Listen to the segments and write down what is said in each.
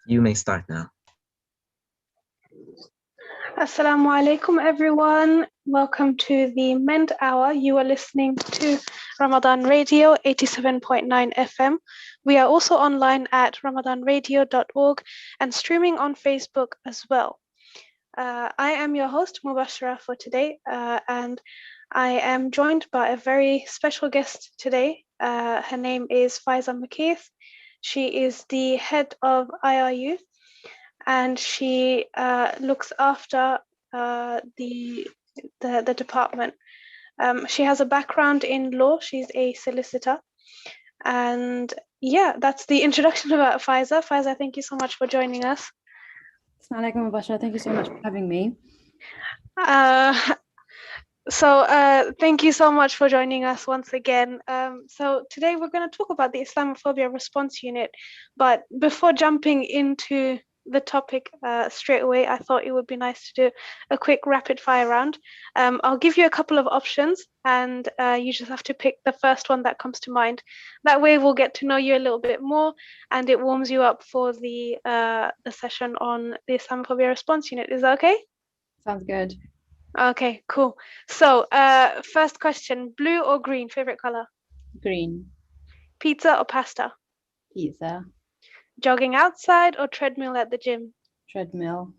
You may start now. Assalamu alaikum, everyone. Welcome to the MEND Hour. You are listening to Ramadan Radio 87.9 FM. We are also online at ramadanradio.org and streaming on Facebook as well. I am your host, Mubash-Sharah, for today, and I am joined by a very special guest today. Her name is Faiza Mukith. She is the head of IRU, and she looks after the department. She has a background in law. She's a solicitor. And yeah, that's the introduction about Faiza. Faiza, thank you so much for joining us. Assalamu alaikum, Mubashara. Thank you so much for having me. Thank you so much for joining us once again. So today we're going to talk about the Islamophobia response unit. But before jumping into the topic straight away, I thought it would be nice to do a quick rapid fire round. I'll give you a couple of options, and you just have to pick the first one that comes to mind. That way we'll get to know you a little bit more, and it warms you up for the session on the Islamophobia response unit. Is that okay? Sounds good. Okay, cool. So first question, blue or green, favorite color? Green. Pizza or pasta? Pizza. Jogging outside or treadmill at the gym? Treadmill.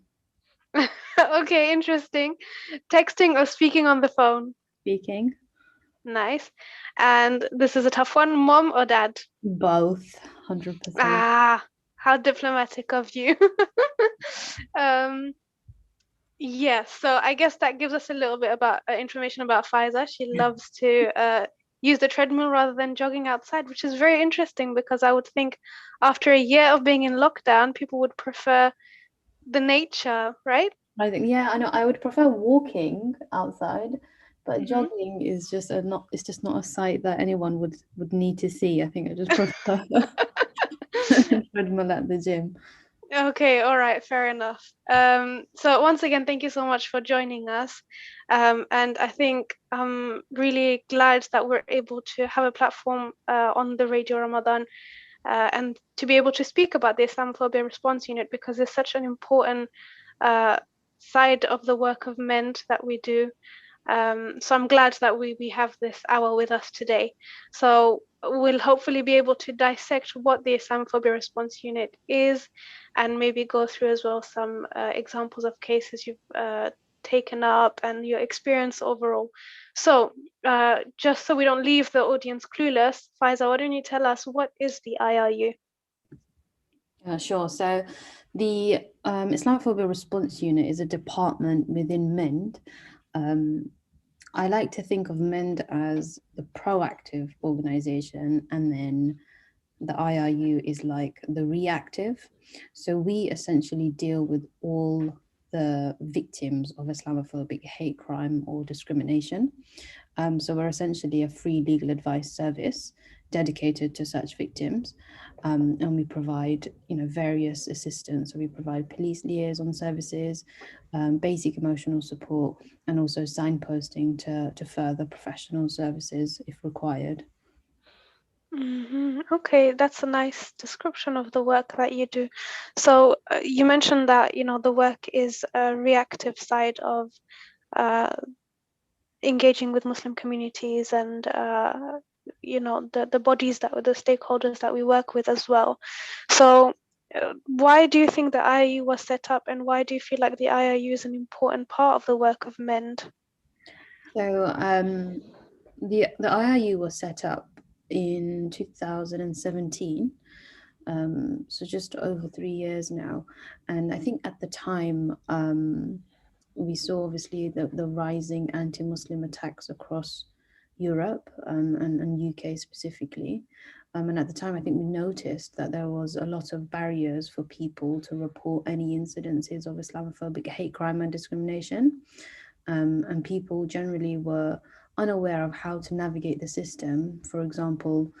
Okay, interesting. Texting or speaking on the phone? Speaking. Nice. And this is a tough one, mom or dad? Both, 100%. Ah, how diplomatic of you. Yeah, so I guess that gives us a little bit about information about Faiza. She loves to use the treadmill rather than jogging outside, which is very interesting because I would think after a year of being in lockdown, people would prefer the nature, right? I think, yeah, I know. I would prefer walking outside, but jogging is just it's just not a sight that anyone would need to see. I think I just prefer treadmill at the gym. Okay, all right, fair enough. So once again, thank you so much for joining us. And I think I'm really glad that we're able to have a platform on the Radio Ramadan and to be able to speak about the Islamophobia response unit because it's such an important side of the work of MEND that we do. So I'm glad that we have this hour with us today. So we'll hopefully be able to dissect what the Islamophobia response unit is and maybe go through as well some examples of cases you've taken up and your experience overall. So just so we don't leave the audience clueless, Faiza, why don't you tell us what is the IRU? Sure. So the Islamophobia response unit is a department within MEND. I like to think of MEND as the proactive organization, and then the IRU is like the reactive. So we essentially deal with all the victims of Islamophobic hate crime or discrimination. So we're essentially a free legal advice service dedicated to such victims, and we provide, various assistance. So we provide police liaison services, basic emotional support, and also signposting to further professional services if required. Okay, that's a nice description of the work that you do. So you mentioned that the work is a reactive side of engaging with Muslim communities and the bodies the stakeholders that we work with as well. So why do you think the IRU was set up, and why do you feel like the IRU is an important part of the work of MEND? So the IRU was set up in 2017, so just over 3 years now. And I think at the time we saw obviously the rising anti-Muslim attacks across Europe and UK specifically. And at the time, I think we noticed that there was a lot of barriers for people to report any incidences of Islamophobic hate crime and discrimination. And people generally were unaware of how to navigate the system. For example,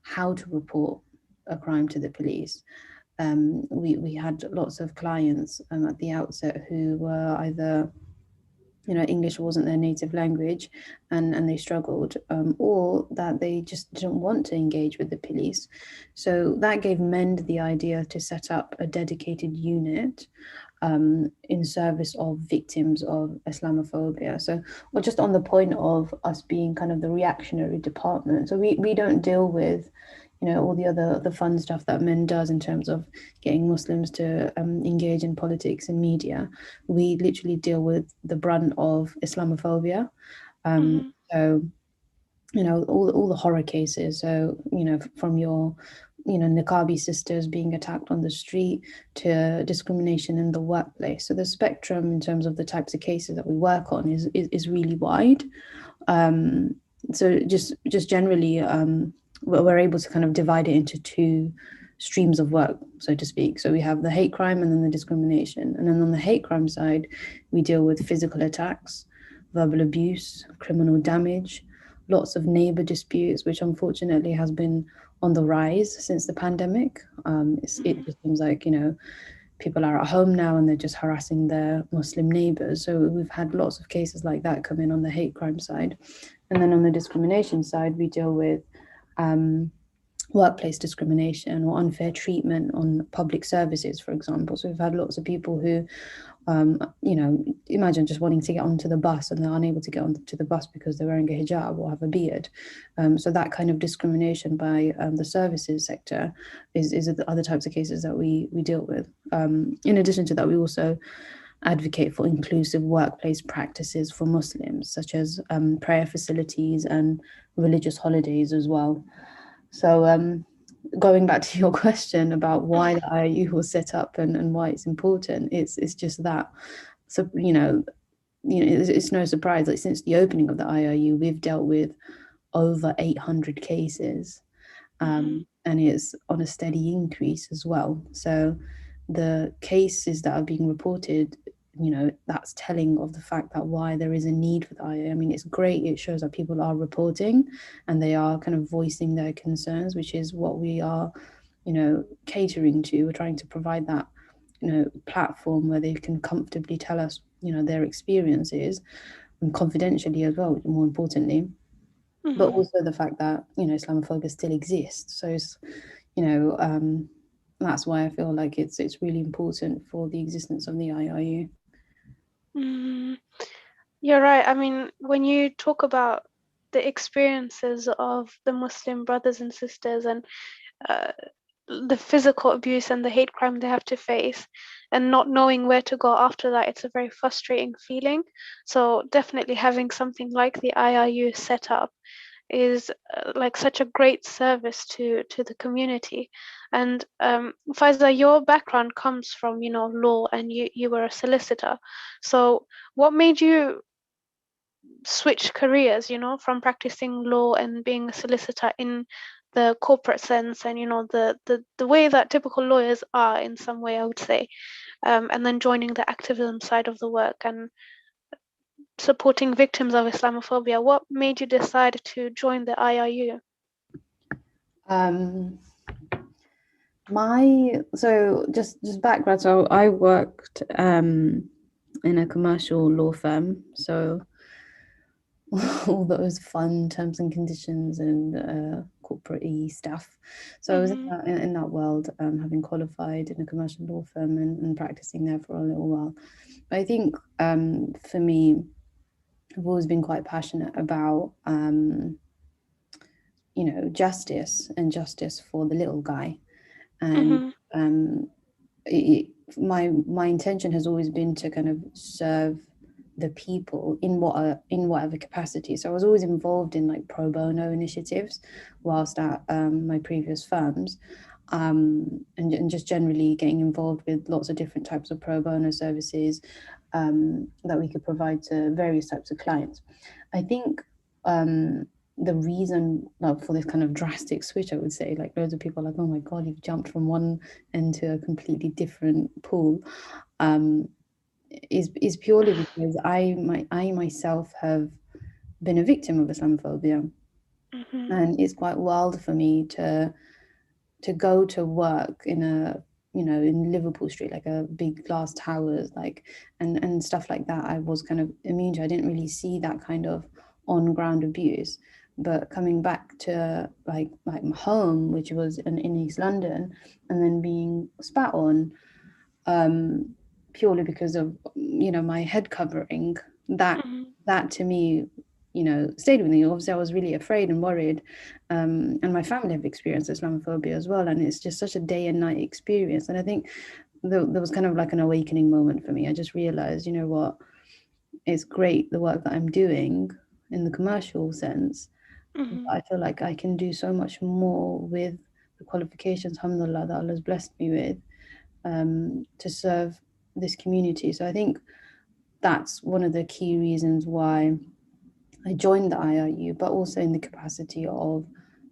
how to report a crime to the police. We had lots of clients at the outset who were either English wasn't their native language, and they struggled, or that they just didn't want to engage with the police. So that gave MEND the idea to set up a dedicated unit in service of victims of Islamophobia. So, or just on the point of us being kind of the reactionary department. So we don't deal with, all the fun stuff that MEND does in terms of getting Muslims to engage in politics and media. We literally deal with the brunt of Islamophobia. So, all the horror cases. So, from your niqabi sisters being attacked on the street to discrimination in the workplace. So the spectrum in terms of the types of cases that we work on is really wide. So just generally, we're able to kind of divide it into two streams of work, so to speak. So we have the hate crime and then the discrimination. And then on the hate crime side, we deal with physical attacks, verbal abuse, criminal damage, lots of neighbor disputes, which unfortunately has been on the rise since the pandemic. It just seems like, people are at home now and they're just harassing their Muslim neighbors. So we've had lots of cases like that come in on the hate crime side. And then on the discrimination side, we deal with workplace discrimination or unfair treatment on public services, for example. So we've had lots of people who, imagine just wanting to get onto the bus and they're unable to get onto the bus because they're wearing a hijab or have a beard. So that kind of discrimination by the services sector is the other types of cases that we deal with. In addition to that, we also advocate for inclusive workplace practices for Muslims, such as prayer facilities and religious holidays as well. So going back to your question about why the IIU was set up and why it's important, it's just that. So it's no surprise that since the opening of the IIU, we've dealt with over 800 cases, and it's on a steady increase as well. So the cases that are being reported, that's telling of the fact that why there is a need for the IIU. I mean, it's great. It shows that people are reporting and they are kind of voicing their concerns, which is what we are, catering to. We're trying to provide that, platform where they can comfortably tell us, their experiences, and confidentially as well, more importantly. But also the fact that, Islamophobia still exists. So it's, that's why I feel like it's really important for the existence of the IIU. You're right. I mean, when you talk about the experiences of the Muslim brothers and sisters and the physical abuse and the hate crime they have to face and not knowing where to go after that, it's a very frustrating feeling. So definitely having something like the IIU set up is like such a great service to the community. And Faiza, your background comes from law, and you were a solicitor. So what made you switch careers, from practicing law and being a solicitor in the corporate sense, and the way that typical lawyers are in some way, I would say, and then joining the activism side of the work and supporting victims of Islamophobia? What made you decide to join the IIU? So just background. So I worked in a commercial law firm. So all those fun terms and conditions and corporate-y stuff. So I was in that world, having qualified in a commercial law firm and practicing there for a little while. But I think for me, I've always been quite passionate about justice and justice for the little guy. And my intention has always been to kind of serve the people in whatever capacity. So I was always involved in like pro bono initiatives whilst at my previous firms, and just generally getting involved with lots of different types of pro bono services that we could provide to various types of clients. I think the reason for this kind of drastic switch, I would say, like loads of people are like, oh my God, you've jumped from one end to a completely different pool, is purely because I myself have been a victim of Islamophobia. And it's quite wild for me to go to work in a in Liverpool Street, like a big glass towers, like, and stuff like that, I was kind of immune to. I didn't really see that kind of on ground abuse. But coming back to like my home, which was in East London, and then being spat on, purely because of my head covering, that to me stayed with me. Obviously I was really afraid and worried, and my family have experienced Islamophobia as well, and it's just such a day and night experience. And I think there was kind of like an awakening moment for me. I just realized, you know what, it's great the work that I'm doing in the commercial sense, but I feel like I can do so much more with the qualifications, alhamdulillah, that Allah has blessed me with, to serve this community. So I think that's one of the key reasons why I joined the IRU, but also in the capacity of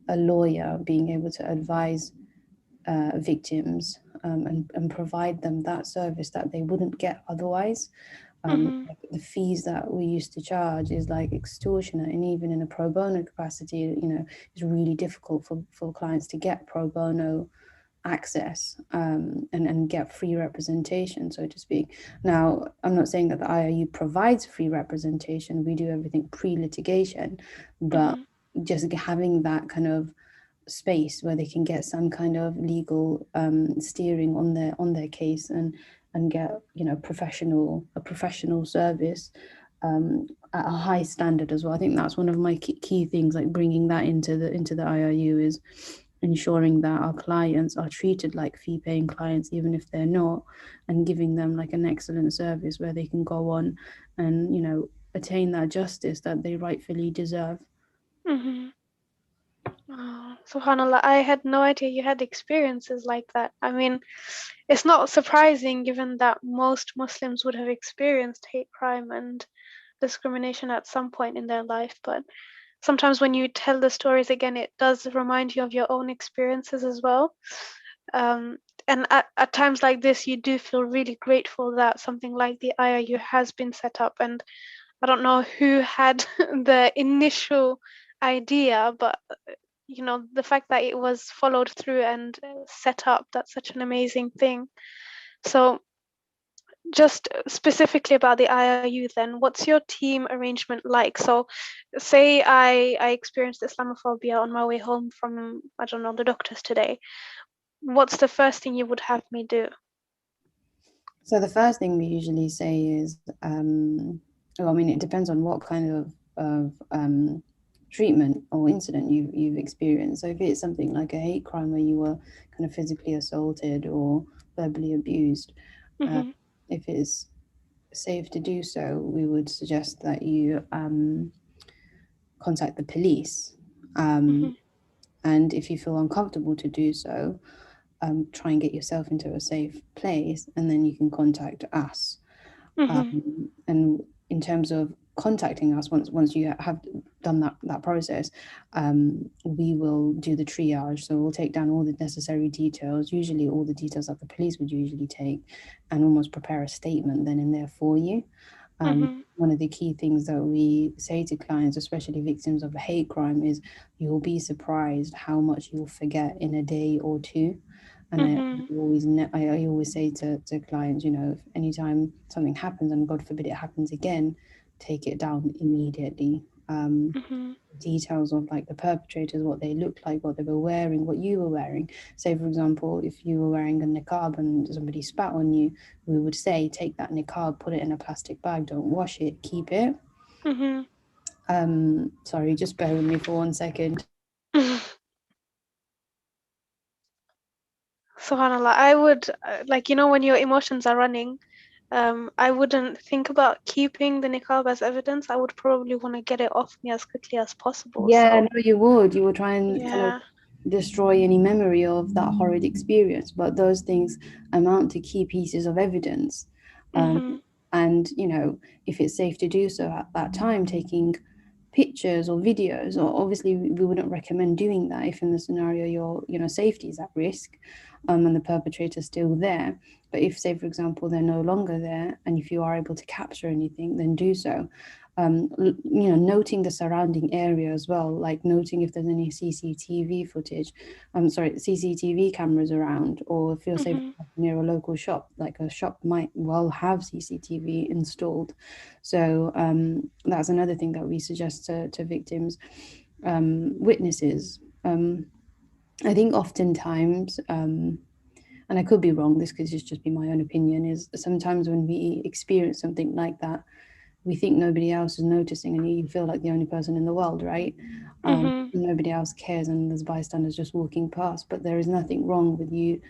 a lawyer, being able to advise victims, and provide them that service that they wouldn't get otherwise. Like the fees that we used to charge is like extortionate, and even in a pro bono capacity, it's really difficult for clients to get pro bono access, and get free representation, so to speak. Now, I'm not saying that the IRU provides free representation. We do everything pre-litigation, but just having that kind of space where they can get some kind of legal steering on their case, and get a professional service at a high standard as well. I think that's one of my key things, like bringing that into the IRU, is ensuring that our clients are treated like fee paying clients, even if they're not, and giving them like an excellent service where they can go on and attain that justice that they rightfully deserve. Oh, subhanallah, I had no idea you had experiences like that. I mean, it's not surprising given that most Muslims would have experienced hate crime and discrimination at some point in their life, but sometimes when you tell the stories again, it does remind you of your own experiences as well. And at times like this, you do feel really grateful that something like the IRU has been set up. And I don't know who had the initial idea, but the fact that it was followed through and set up, that's such an amazing thing. So just specifically about the IRU then, what's your team arrangement like? So say I experienced Islamophobia on my way home from, I don't know, the doctors today. What's the first thing you would have me do? So the first thing we usually say is, it depends on what kind of treatment or incident you've experienced. So if it's something like a hate crime where you were kind of physically assaulted or verbally abused, if it's safe to do so, we would suggest that you contact the police. And if you feel uncomfortable to do so, try and get yourself into a safe place, and then you can contact us. And in terms of contacting us, once you have done that process, we will do the triage. So we'll take down all the necessary details, usually all the details that the police would usually take, and almost prepare a statement then in there for you. One of the key things that we say to clients, especially victims of a hate crime, is you'll be surprised how much you'll forget in a day or two. And I always say to clients, if anytime something happens, and God forbid it happens again, take it down immediately. Details of like the perpetrators, what they looked like, what they were wearing, what you were wearing. Say, for example, if you were wearing a niqab and somebody spat on you, we would say, take that niqab, put it in a plastic bag, don't wash it, keep it. Sorry, just bear with me for 1 second. SubhanAllah, I would, when your emotions are running, I wouldn't think about keeping the niqab as evidence. I would probably want to get it off me as quickly as possible. Yeah, no, you would try and kind of Yeah. destroy any memory of that horrid experience, but those things amount to key pieces of evidence. And if it's safe to do so at that time, taking pictures or videos, or obviously we wouldn't recommend doing that if in the scenario your safety is at risk, and the perpetrator is still there. But if, say, for example, they're no longer there, and if you are able to capture anything, then do so. noting the surrounding area as well, like noting if there's any CCTV footage, CCTV cameras around, or if you're say near a local shop, like a shop might well have CCTV installed. So that's another thing that we suggest to victims, witnesses. I think oftentimes, and I could be wrong, this could just be my own opinion, is sometimes when we experience something like that, we think nobody else is noticing and you feel like the only person in the world, right? Nobody else cares and there's bystanders just walking past, but there is nothing wrong with you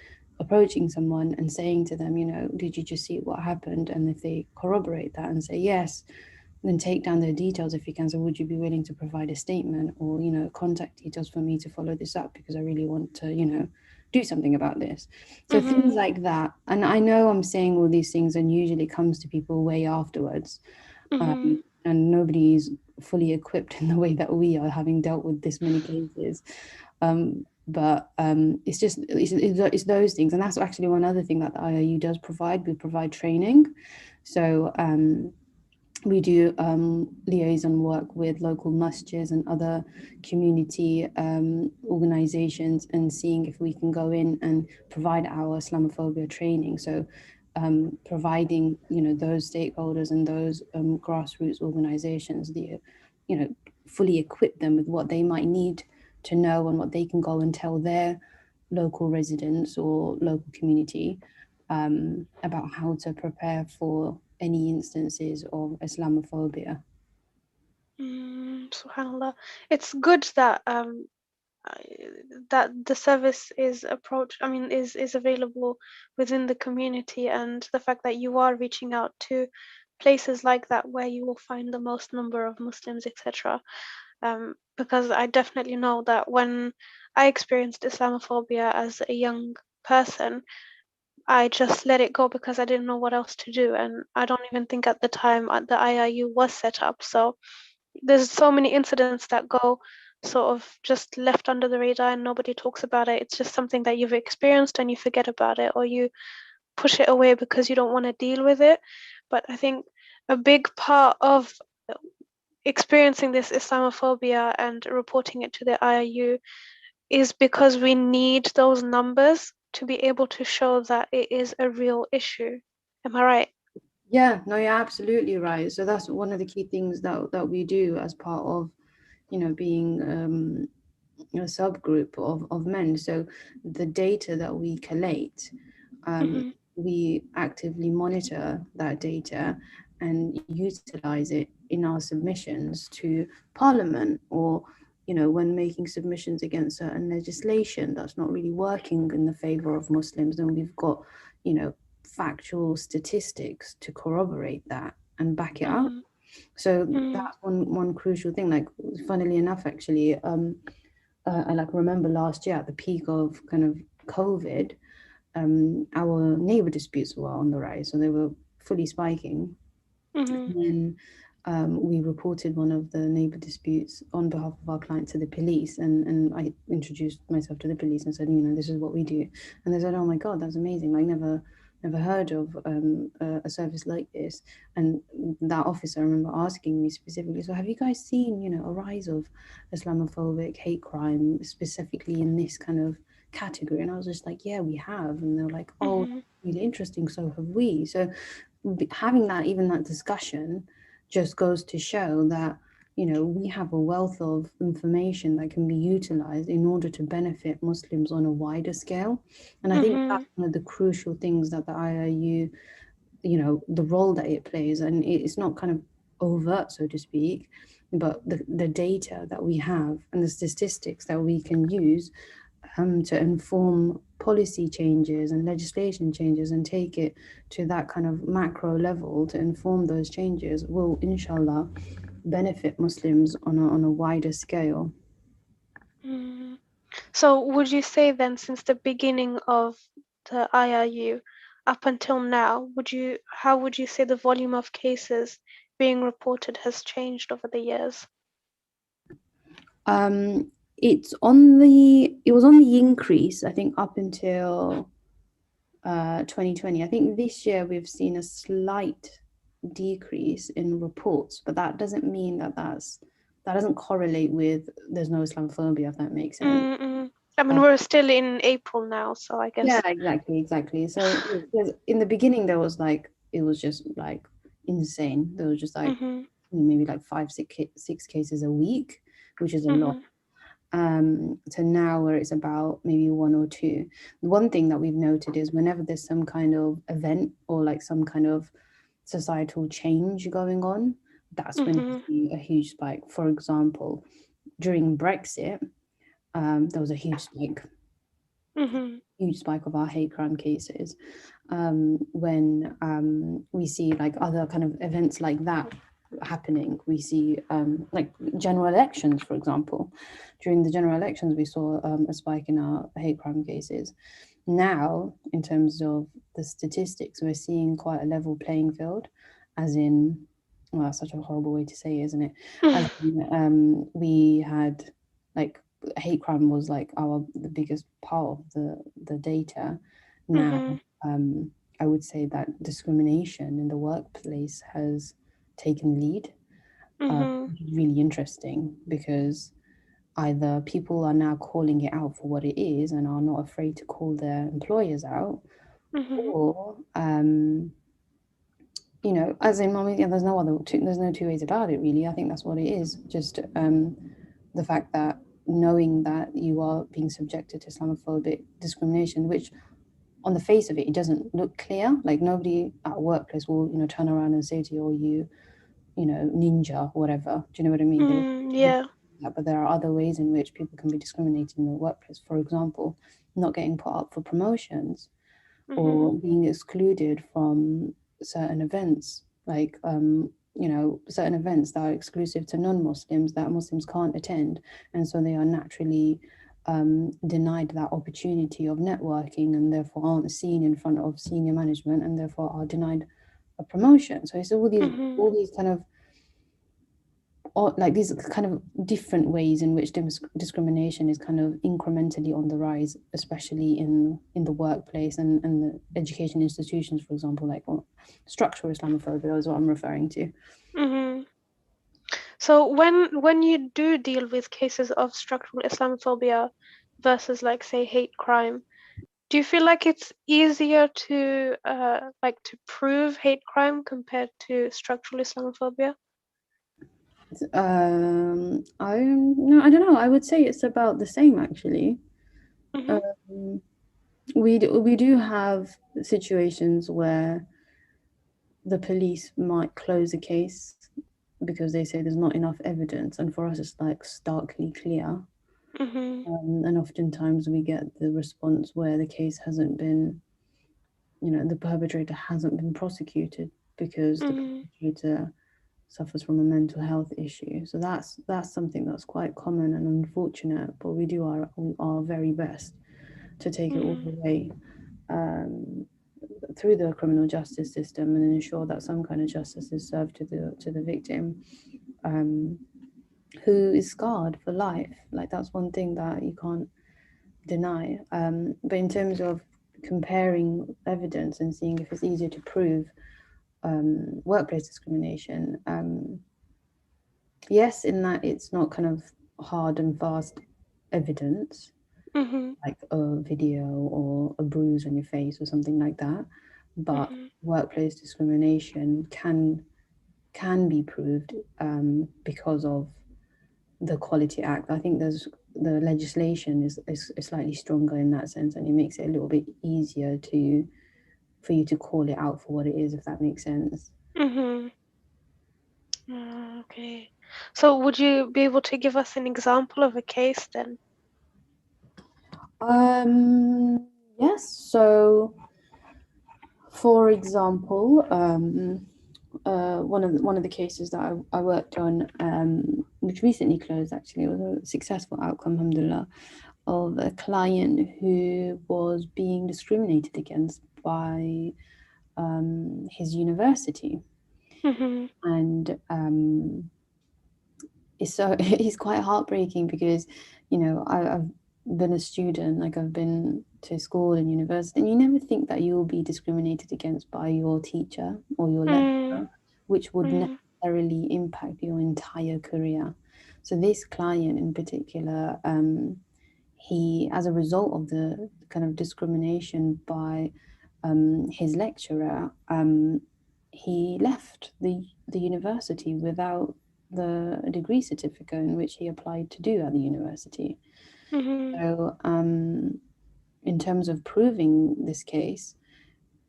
approaching someone and saying to them, did you just see what happened? And if they corroborate that and say yes, then take down their details if you can. So would you be willing to provide a statement or, contact details for me to follow this up because I really want to, do something about this. So things like that. And I know I'm saying all these things and usually comes to people way afterwards. And nobody's fully equipped in the way that we are, having dealt with this many cases. But it's those things. And that's actually one other thing that the IIU does provide. We provide training. So we do liaison work with local masjids and other community organizations and seeing if we can go in and provide our Islamophobia training. So providing, those stakeholders and those grassroots organizations, fully equip them with what they might need to know and what they can go and tell their local residents or local community about how to prepare for any instances of Islamophobia. SubhanAllah. It's good that that the service is is available within the community, and the fact that you are reaching out to places like that where you will find the most number of Muslims, etc. Because I definitely know that when I experienced Islamophobia as a young person, I just let it go because I didn't know what else to do, and I don't even think at the time the IIU was set up. So there's so many incidents that go sort of just left under the radar and nobody talks about it. It's just something that you've experienced and you forget about it, or you push it away because you don't want to deal with it. But I think a big part of experiencing this Islamophobia and reporting it to the IIU is because we need those numbers to be able to show that it is a real issue. Am I right? Yeah, no, you're absolutely right. So that's one of the key things that we do as part of, being a subgroup of MEND. So the data that we collate, we actively monitor that data and utilize it in our submissions to Parliament, or when making submissions against certain legislation that's not really working in the favor of Muslims, then we've got factual statistics to corroborate that and back it up. So that's one crucial thing. Like, funnily enough, actually, I remember last year at the peak of kind of COVID, our neighbor disputes were on the rise, so they were fully spiking. And then we reported one of the neighbor disputes on behalf of our client to the police, and I introduced myself to the police and said, this is what we do. And they said, oh my God, that's amazing. Like, never heard of a service like this. And that officer, I remember asking me specifically, so have you guys seen, a rise of Islamophobic hate crime, specifically in this kind of category? And I was just like, yeah, we have. And they're like, oh, really interesting, so have we. So having that discussion just goes to show that we have a wealth of information that can be utilized in order to benefit Muslims on a wider scale. And I think that's one of the crucial things that the IIU, the role that it plays, and it's not kind of overt, so to speak, but the data that we have and the statistics that we can use to inform policy changes and legislation changes and take it to that kind of macro level to inform those changes will, inshallah, benefit Muslims on a wider scale. So would you say then, since the beginning of the IIU up until now, how would you say the volume of cases being reported has changed over the years? It was on the increase, I think, up until 2020. I think this year we've seen a slight decrease in reports, but that doesn't mean that doesn't correlate with there's no Islamophobia, if that makes sense. Mm-mm. I mean, we're still in April now, so I guess. Yeah, exactly. So in the beginning, there was like, it was just like insane. There was just like maybe like 6 cases a week, which is a lot. To now where it's about maybe 1 or 2. One thing that we've noted is whenever there's some kind of event or like some kind of societal change going on, that's when you see a huge spike. For example, during Brexit, there was a huge spike. Huge spike of our hate crime cases. When we see like other kind of events like that happening, we see like general elections, for example. During the general elections, we saw a spike in our hate crime cases. Now, in terms of the statistics, we're seeing quite a level playing field, as in, well, that's such a horrible way to say it, isn't it? As in, we had like hate crime was like the biggest part of the data. Now, I would say that discrimination in the workplace has taken lead. Which is really interesting because either people are now calling it out for what it is and are not afraid to call their employers out, or you know, as in, there's no two ways about it, really. I think that's what it is. Just the fact that knowing that you are being subjected to Islamophobic discrimination, which on the face of it, it doesn't look clear. Like nobody at a workplace will, you know, turn around and say to you, "Oh, you know, ninja," or whatever. Do you know what I mean? Yeah. But there are other ways in which people can be discriminated in the workplace. For example, not getting put up for promotions or being excluded from certain events, like you know, certain events that are exclusive to non-Muslims that Muslims can't attend, and so they are naturally denied that opportunity of networking and therefore aren't seen in front of senior management and therefore are denied a promotion. So it's all these kind of, or like these kind of different ways in which discrimination is kind of incrementally on the rise, especially in the workplace and the education institutions, for example, like structural Islamophobia is what I'm referring to. So when you do deal with cases of structural Islamophobia versus like say hate crime, do you feel like it's easier to like to prove hate crime compared to structural Islamophobia? I don't know. I would say it's about the same, actually. We do have situations where the police might close a case because they say there's not enough evidence, and for us it's like starkly clear. And oftentimes we get the response where the case hasn't been, you know, the perpetrator hasn't been prosecuted because the perpetrator suffers from a mental health issue. So that's something that's quite common and unfortunate, but we do our very best to take it all the way through the criminal justice system and ensure that some kind of justice is served to the victim, who is scarred for life. Like that's one thing that you can't deny. But in terms of comparing evidence and seeing if it's easier to prove workplace discrimination, yes, in that it's not kind of hard and fast evidence, like a video or a bruise on your face or something like that. But workplace discrimination can be proved because of the Equality Act. I think the legislation is slightly stronger in that sense, and it makes it a little bit easier for you to call it out for what it is, if that makes sense. Okay. So would you be able to give us an example of a case then? Yes. So, for example, one of the cases that I worked on, which recently closed, actually, was a successful outcome, alhamdulillah, of a client who was being discriminated against by his university, and it's quite heartbreaking because, you know, I've been a student, like I've been to school and university, and you never think that you'll be discriminated against by your teacher or your lecturer. which would necessarily impact your entire career. So this client in particular, he, as a result of the kind of discrimination by his lecturer, he left the university without the degree certificate in which he applied to do at the university. So in terms of proving this case,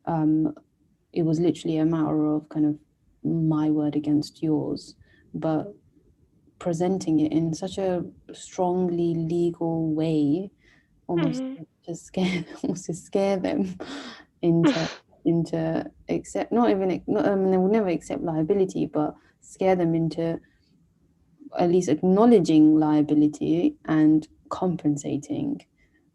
it was literally a matter of kind of my word against yours, but presenting it in such a strongly legal way, almost to scare them into accept, not even, I mean, they will never accept liability, but scare them into at least acknowledging liability and compensating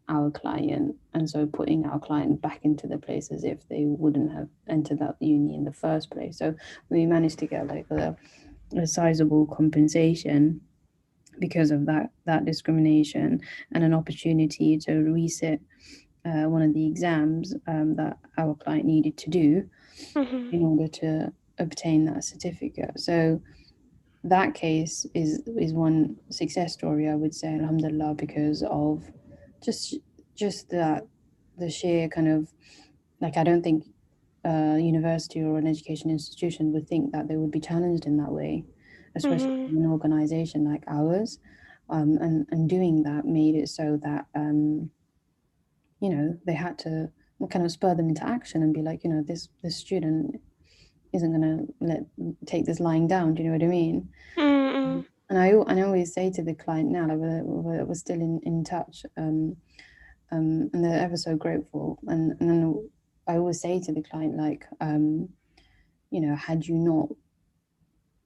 our client, and so putting our client back into the place as if they wouldn't have entered that uni in the first place. So we managed to get like a sizable compensation because of that discrimination, and an opportunity to resit one of the exams that our client needed to do in order to obtain that certificate. So that case is one success story, I would say, alhamdulillah, because of just that, the sheer kind of, like, I don't think a university or an education institution would think that they would be challenged in that way, especially in an organization like ours. And doing that made it so that you know, they had to kind of spur them into action and be like, you know, this student isn't going to take this lying down. Do you know what I mean? And I always say to the client now, like, we're still in touch, and they're ever so grateful. And then I always say to the client, like, you know, had you not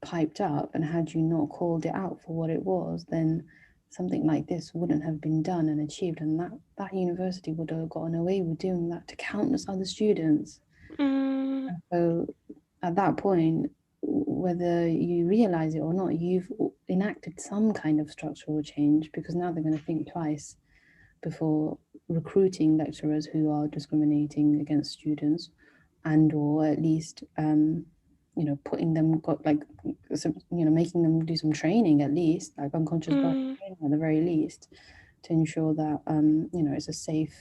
piped up and had you not called it out for what it was, then something like this wouldn't have been done and achieved, and that university would have gotten away with doing that to countless other students. So at that point, whether you realize it or not, you've enacted some kind of structural change, because now they're going to think twice before recruiting lecturers who are discriminating against students, and or at least you know, putting them, you know, making them do some training, at least like unconscious bias training at the very least, to ensure that you know, it's a safe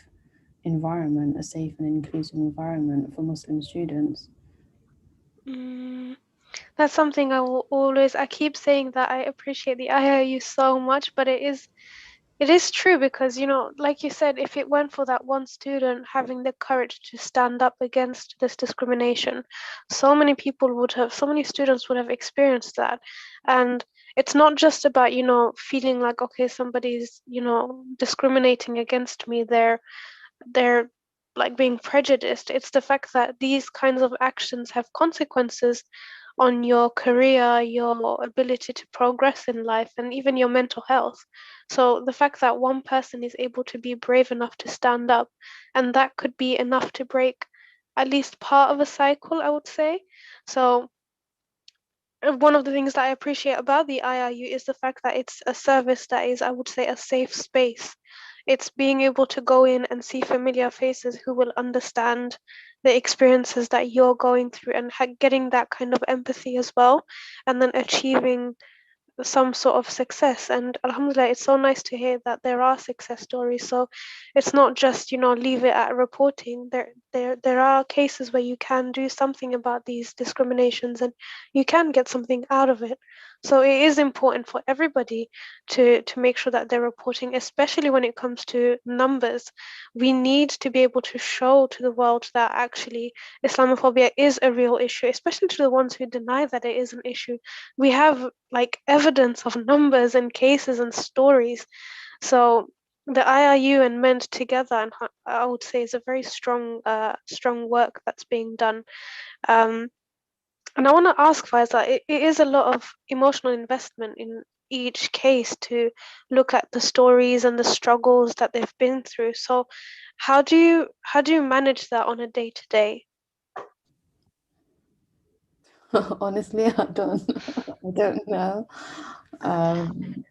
environment, a safe and inclusive environment for Muslim students. That's something I will always, I keep saying that I appreciate the IIU so much, but it is true, because, you know, like you said, if it weren't for that one student having the courage to stand up against this discrimination, so many students would have experienced that. And it's not just about, you know, feeling like, okay, somebody's, you know, discriminating against me, they're like being prejudiced. It's the fact that these kinds of actions have consequences on your career, your ability to progress in life, and even your mental health. So the fact that one person is able to be brave enough to stand up, and that could be enough to break at least part of a cycle, I would say. So one of the things that I appreciate about the IIU is the fact that it's a service that is, I would say, a safe space. It's being able to go in and see familiar faces who will understand the experiences that you're going through, and getting that kind of empathy as well, and then achieving some sort of success. And alhamdulillah, it's so nice to hear that there are success stories. So it's not just, you know, leave it at reporting. There are cases where you can do something about these discriminations, and you can get something out of it. So it is important for everybody to make sure that they're reporting, especially when it comes to numbers. We need to be able to show to the world that actually Islamophobia is a real issue, especially to the ones who deny that it is an issue. We have like evidence of numbers and cases and stories. So the IIU and MEND together, and I would say, is a very strong work that's being done. And I want to ask Faiza, it is a lot of emotional investment in each case to look at the stories and the struggles that they've been through. So how do you manage that on a day to day? Honestly, I don't know. Honestly,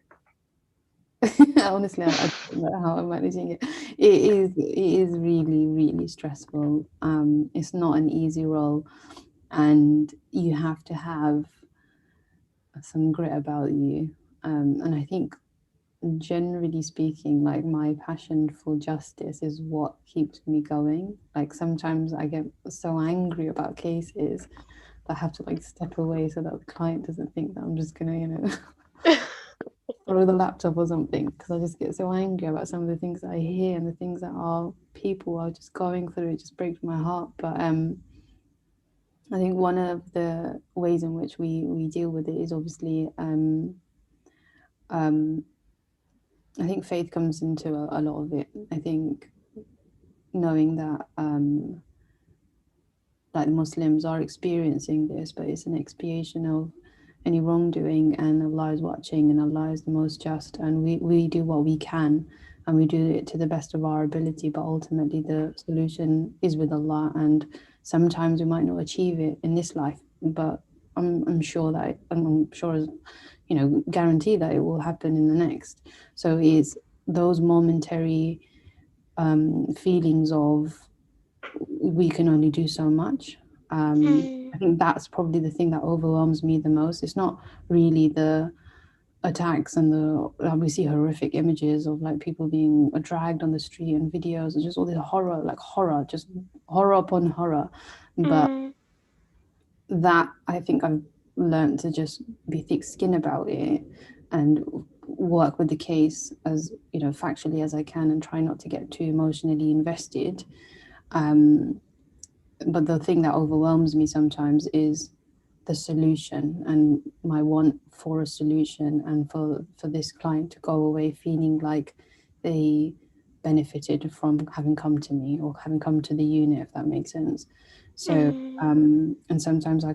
I don't know how I'm managing it. It is really, really stressful. It's not an easy role. and you have to have some grit about you. And I think, generally speaking, like, my passion for justice is what keeps me going. Like, sometimes I get so angry about cases that I have to like step away so that the client doesn't think that I'm just gonna, throw the laptop or something, because I just get so angry about some of the things that I hear and the things that our people are just going through. It just breaks my heart. But I think one of the ways in which we deal with it is obviously, I think faith comes into a lot of it. I think knowing that like Muslims are experiencing this, but it's an expiation of any wrongdoing, and Allah is watching, and Allah is the most just, and we do what we can, and we do it to the best of our ability, but ultimately the solution is with Allah, and sometimes we might not achieve it in this life, but I'm sure that I'm sure as guarantee that it will happen in the next. So it's those momentary feelings of we can only do so much. I think that's probably the thing that overwhelms me the most. It's not really the attacks and we see horrific images of like people being dragged on the street and videos and just all this horror, just horror upon horror. But that, I think I've learned to just be thick-skinned about it and work with the case as factually as I can, and try not to get too emotionally invested. But the thing that overwhelms me sometimes is the solution, and my want for a solution, and for this client to go away feeling like they benefited from having come to me or having come to the unit, if that makes sense. So and sometimes I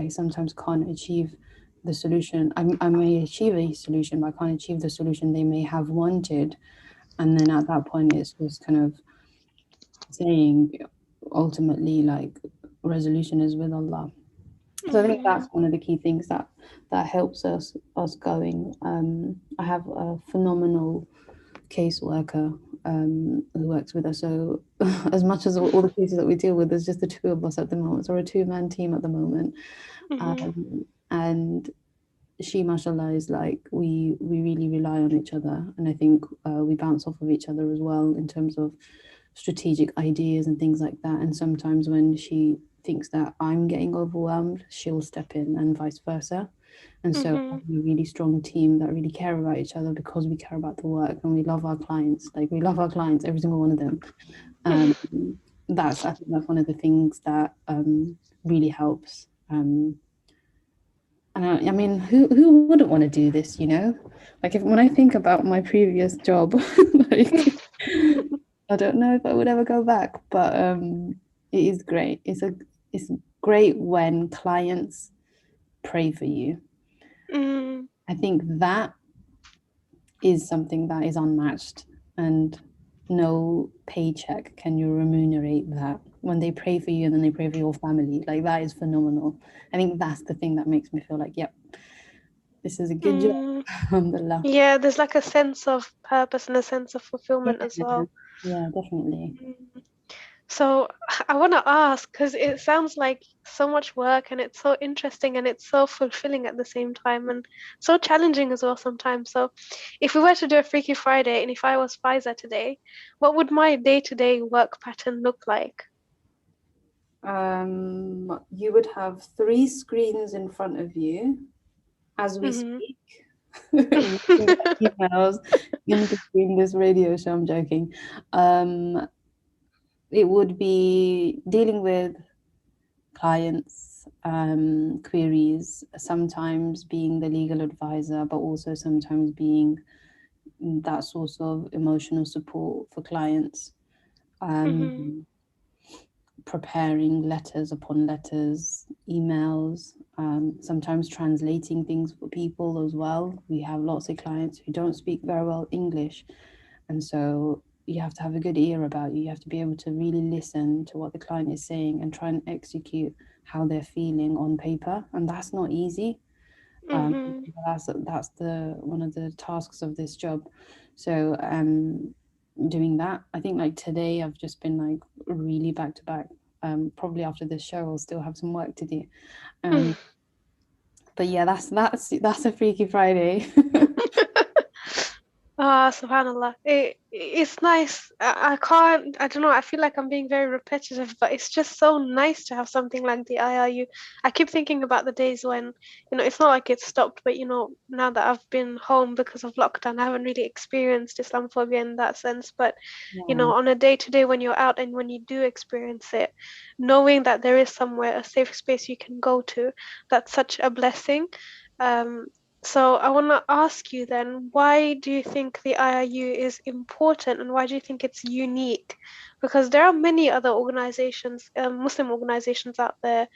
sometimes can't achieve the solution. I may achieve a solution, but I can't achieve the solution they may have wanted. And then at that point it's just kind of saying, ultimately, like, resolution is with Allah. So I think that's one of the key things that helps us going. I have a phenomenal caseworker who works with us. So as much as all the cases that we deal with, there's just the two of us at the moment. So we're a two-man team at the moment. And she, mashallah, is like, we really rely on each other. And I think we bounce off of each other as well in terms of strategic ideas and things like that. And sometimes when she thinks that I'm getting overwhelmed, she'll step in, and vice versa. And so having a really strong team that really care about each other, because we care about the work and we love our clients. Like, we love our clients, every single one of them. I think that's one of the things that really helps. And I mean, who wouldn't want to do this, Like, when I think about my previous job, like, I don't know if I would ever go back, but it is great. It's great when clients pray for you. I think that is something that is unmatched, and no paycheck can you remunerate that. When they pray for you and then they pray for your family, like, that is phenomenal. I think that's the thing that makes me feel like, yep, this is a good job. Alhamdulillah. Yeah, there's like a sense of purpose and a sense of fulfillment as well. Yeah, definitely. So I want to ask, because it sounds like so much work and it's so interesting and it's so fulfilling at the same time, and so challenging as well sometimes. So if we were to do a Freaky Friday, and if I was Faiza today, what would my day-to-day work pattern look like? You would have 3 screens in front of you as we speak. Emails in between this radio show. I'm joking. It would be dealing with clients, queries, sometimes being the legal advisor, but also sometimes being that source of emotional support for clients. Preparing letters upon letters, emails, sometimes translating things for people as well. We have lots of clients who don't speak very well English, and so you have to have a good ear about you. You have to be able to really listen to what the client is saying and try and execute how they're feeling on paper, and that's not easy. That's the one of the tasks of this job. So doing that, I think, like, today I've just been like really back to back Probably after this show, I'll still have some work to do. But yeah, that's a Freaky Friday. Subhanallah. It's nice. I don't know, I feel like I'm being very repetitive, but it's just so nice to have something like the IRU. I keep thinking about the days when, it's not like it's stopped, but now that I've been home because of lockdown, I haven't really experienced Islamophobia in that sense. But, Yeah. on a day-to-day when you're out and when you do experience it, knowing that there is somewhere, a safe space you can go to, that's such a blessing. Um, so I want to ask you then, why do you think the IIU is important and why do you think it's unique? Because there are many other organizations, Muslim organizations out there,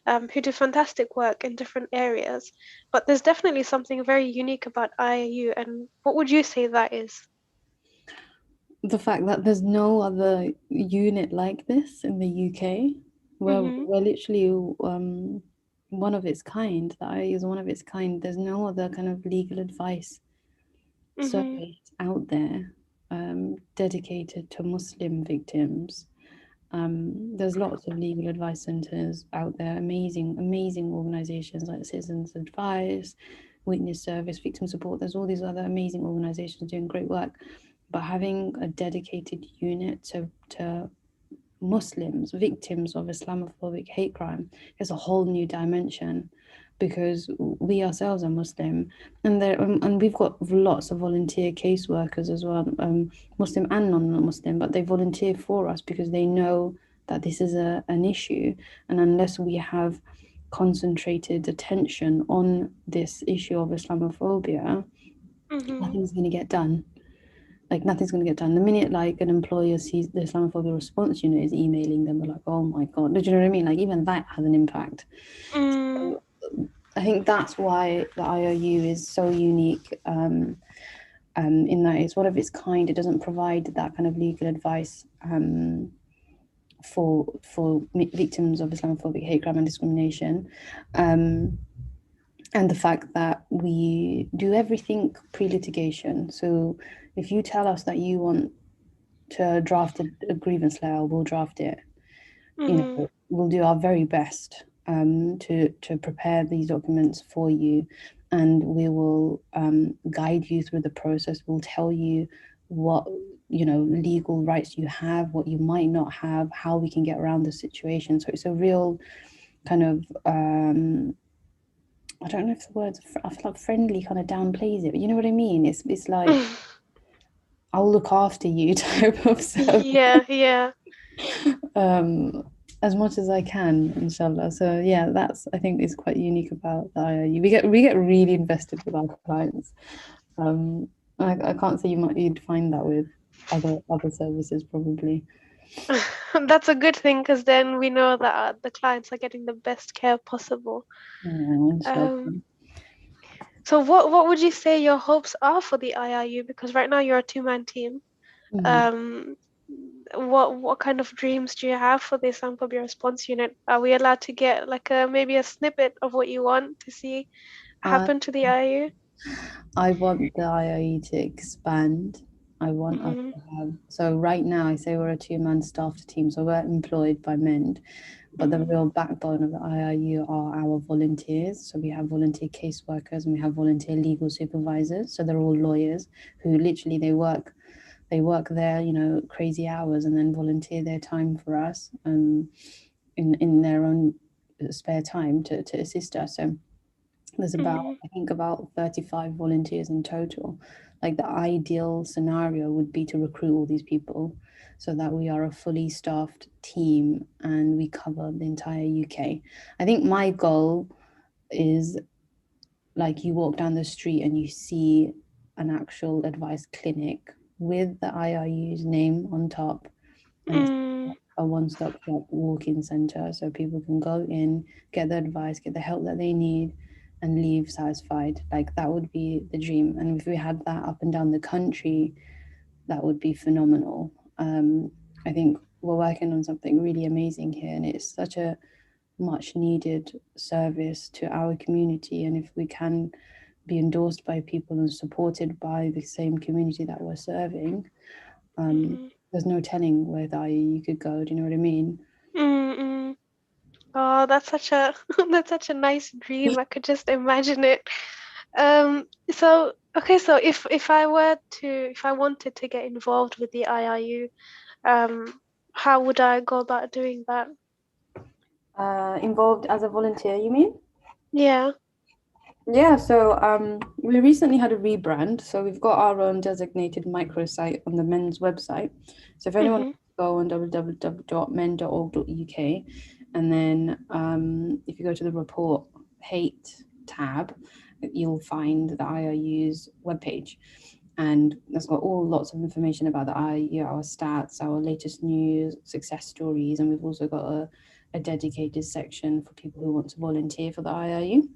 who do fantastic work in different areas, but there's definitely something very unique about IIU. And what would you say that is? The fact that there's no other unit like this in the UK. Mm-hmm. We're literally one of its kind. The IIU is one of its kind. There's no other kind of legal advice Mm-hmm. service out there dedicated to Muslim victims. There's lots of legal advice centres out there, amazing organisations like Citizens Advice, Witness Service, Victim Support. There's all these other amazing organisations doing great work, but having a dedicated unit to Muslims, victims of Islamophobic hate crime, is a whole new dimension, because we ourselves are Muslim, and we've got lots of volunteer caseworkers as well, Muslim and non-Muslim, but they volunteer for us because they know that this is an issue, and unless we have concentrated attention on this issue of Islamophobia, Mm-hmm. nothing's going to get done. Like, nothing's going to get done. The minute like an employer sees the Islamophobia response unit is emailing them, they're like, oh my God, do you know what I mean? Like, even that has an impact. Mm. So I think that's why the IOU is so unique, in that it's one of its kind. It doesn't provide that kind of legal advice for victims of Islamophobic hate crime and discrimination. And the fact that we do everything pre-litigation. So if you tell us that you want to draft a grievance letter, we'll draft it. Mm-hmm. We'll do our very best to prepare these documents for you, and we will guide you through the process. We'll tell you what legal rights you have, what you might not have, how we can get around the situation. So it's a real kind of I don't know if the words I feel like friendly kind of downplays it, but you know what I mean. It's like, I'll look after you type of service. Yeah. As much as I can, inshallah. So yeah, that's, I think, is quite unique about the IIU. We get really invested with our clients. I can't say you'd find that with other services probably. That's a good thing because then we know that the clients are getting the best care possible. Yeah, inshallah. So what would you say your hopes are for the IIU? Because right now you're a two-man team. Um, what kind of dreams do you have for the Islamophobia response unit? Are we allowed to get like maybe a snippet of what you want to see I happen to the IIU? I want the IIU to expand. I want us Mm-hmm. to have, so right now I say we're a two-man staffed team, so we're employed by MEND, but the real backbone of the IIU are our volunteers. So we have volunteer caseworkers and we have volunteer legal supervisors. So they're all lawyers who literally they work their crazy hours and then volunteer their time for us in their own spare time to assist us. So there's I think about 35 volunteers in total. Like, the ideal scenario would be to recruit all these people so that we are a fully staffed team and we cover the entire UK. I think my goal is, like, you walk down the street and you see an actual advice clinic with the IIU's name on top, and it's a one-stop shop walk-in center, so people can go in, get the advice, get the help that they need, and leave satisfied. Like, that would be the dream. And if we had that up and down the country, that would be phenomenal. I think we're working on something really amazing here, and it's such a much needed service to our community. And if we can be endorsed by people and supported by the same community that we're serving, there's no telling where you could go. Do you know what I mean? Mm-mm. Oh, that's such a that's such a nice dream. I could just imagine it. So okay, so if I were to if I wanted to get involved with the IRU, how would I go about doing that? Involved as a volunteer, you mean? Yeah. Yeah, so we recently had a rebrand. So we've got our own designated microsite on the MEND's website. So if anyone Mm-hmm. wants to go on www.mend.org.uk, and then if you go to the report hate tab, you'll find the IRU's webpage. And that's got lots of information about the IRU, our stats, our latest news, success stories, and we've also got a dedicated section for people who want to volunteer for the IRU.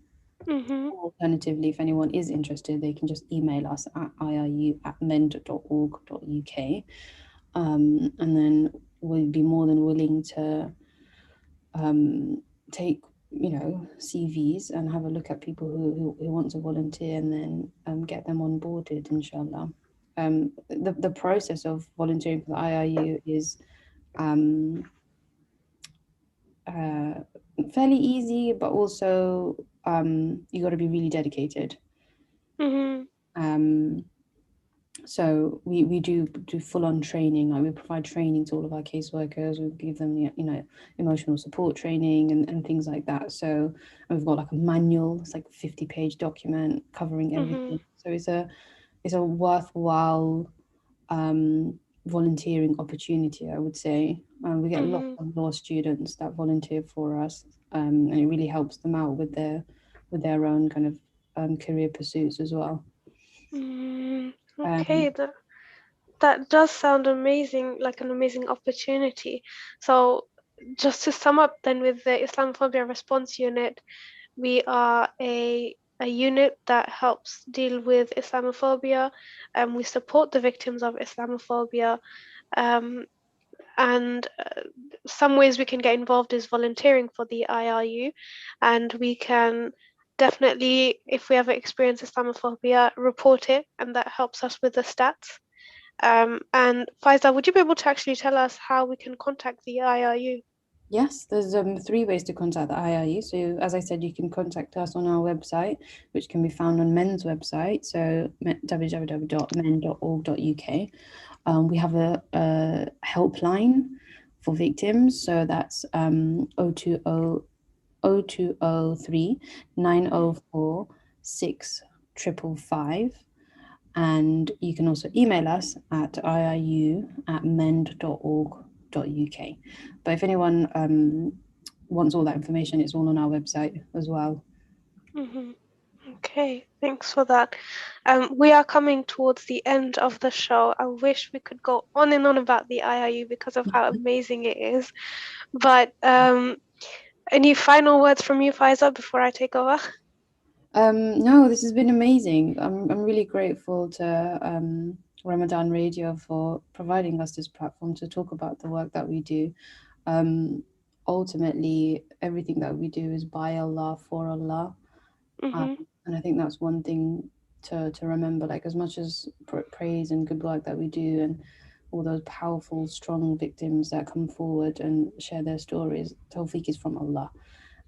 Mm-hmm. Alternatively, if anyone is interested, they can just email us at iru@mend.org.uk, and then we'd be more than willing to take CVs and have a look at people who want to volunteer, and then get them onboarded, inshallah. The process of volunteering for the IRU is fairly easy, but also you got to be really dedicated. Mm-hmm. So we do full-on training. Like, we provide training to all of our caseworkers. We give them emotional support training and things like that. So we've got like a manual. It's like a 50-page document covering everything. So it's a worthwhile volunteering opportunity, I would say. We get lots of law students that volunteer for us, and it really helps them out with their own kind of career pursuits as well. Okay, that does sound amazing, like an amazing opportunity. So just to sum up then, with the Islamophobia Response Unit, we are a unit that helps deal with Islamophobia, and we support the victims of Islamophobia. And some ways we can get involved is volunteering for the IRU, and we can definitely, if we ever experience Islamophobia, report it, and that helps us with the stats. And Faiza, would you be able to actually tell us how we can contact the IRU? Yes, there's 3 ways to contact the IRU. So as I said, you can contact us on our website, which can be found on MEND's website, so www.mend.org.uk. We have a helpline for victims, so that's 0203 904 6555. And you can also email us at iru@mend.org.uk. But if anyone wants all that information, it's all on our website as well. Okay, thanks for that. We are coming towards the end of the show. I wish we could go on and on about the IRU because of how amazing it is. But any final words from you, Faiza, before I take over? No, this has been amazing. I'm really grateful to Ramadan Radio for providing us this platform to talk about the work that we do. Ultimately, everything that we do is by Allah, for Allah. And I think that's one thing to remember. Like, as much as praise and good work that we do, and all those powerful, strong victims that come forward and share their stories, Tawfiq is from Allah.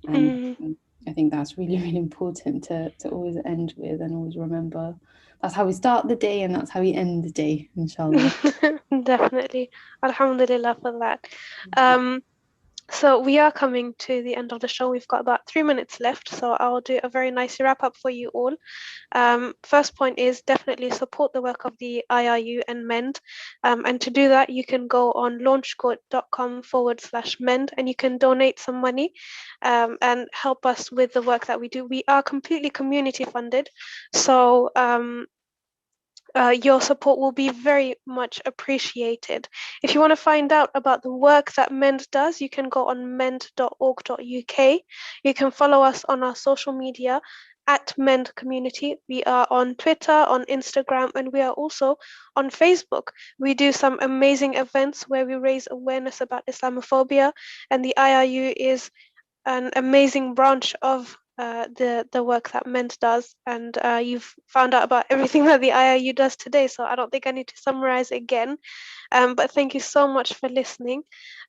And I think that's really, really important to always end with, and always remember that's how we start the day and that's how we end the day, inshallah. Definitely. Alhamdulillah for that. So we are coming to the end of the show. We've got about 3 minutes left, so I'll do a very nice wrap up for you all. First point is definitely support the work of the IRU and MEND. And to do that, you can go on launchquote.com/MEND, and you can donate some money and help us with the work that we do. We are completely community funded, so your support will be very much appreciated. If you want to find out about the work that MEND does, you can go on mend.org.uk. You can follow us on our social media at MEND Community. We are on Twitter, on Instagram, and we are also on Facebook. We do some amazing events where we raise awareness about Islamophobia, and the IRU is an amazing branch of the work that MEND does, and you've found out about everything that the IIU does today, so I don't think I need to summarize again. But thank you so much for listening.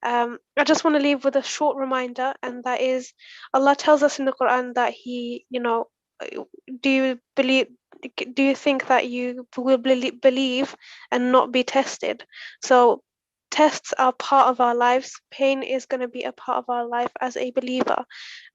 I just want to leave with a short reminder, and that is Allah tells us in the Quran that He, do you believe? Do you think that you will believe and not be tested? So tests are part of our lives. Pain is going to be a part of our life as a believer.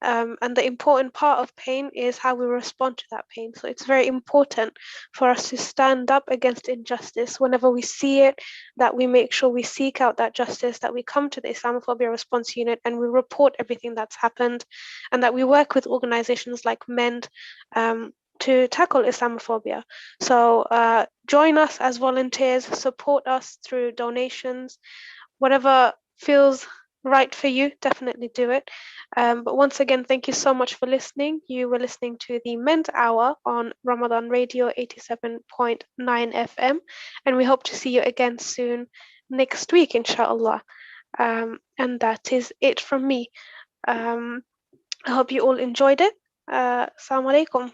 And the important part of pain is how we respond to that pain. So it's very important for us to stand up against injustice whenever we see it, that we make sure we seek out that justice, that we come to the Islamophobia response unit and we report everything that's happened, and that we work with organizations like MEND to tackle Islamophobia. So join us as volunteers, support us through donations, whatever feels right for you, definitely do it. But once again, thank you so much for listening. You were listening to the MEND Hour on Ramadan Radio 87.9 FM, and we hope to see you again soon next week, inshallah. And that is it from me. I hope you all enjoyed it. Assalamu alaikum.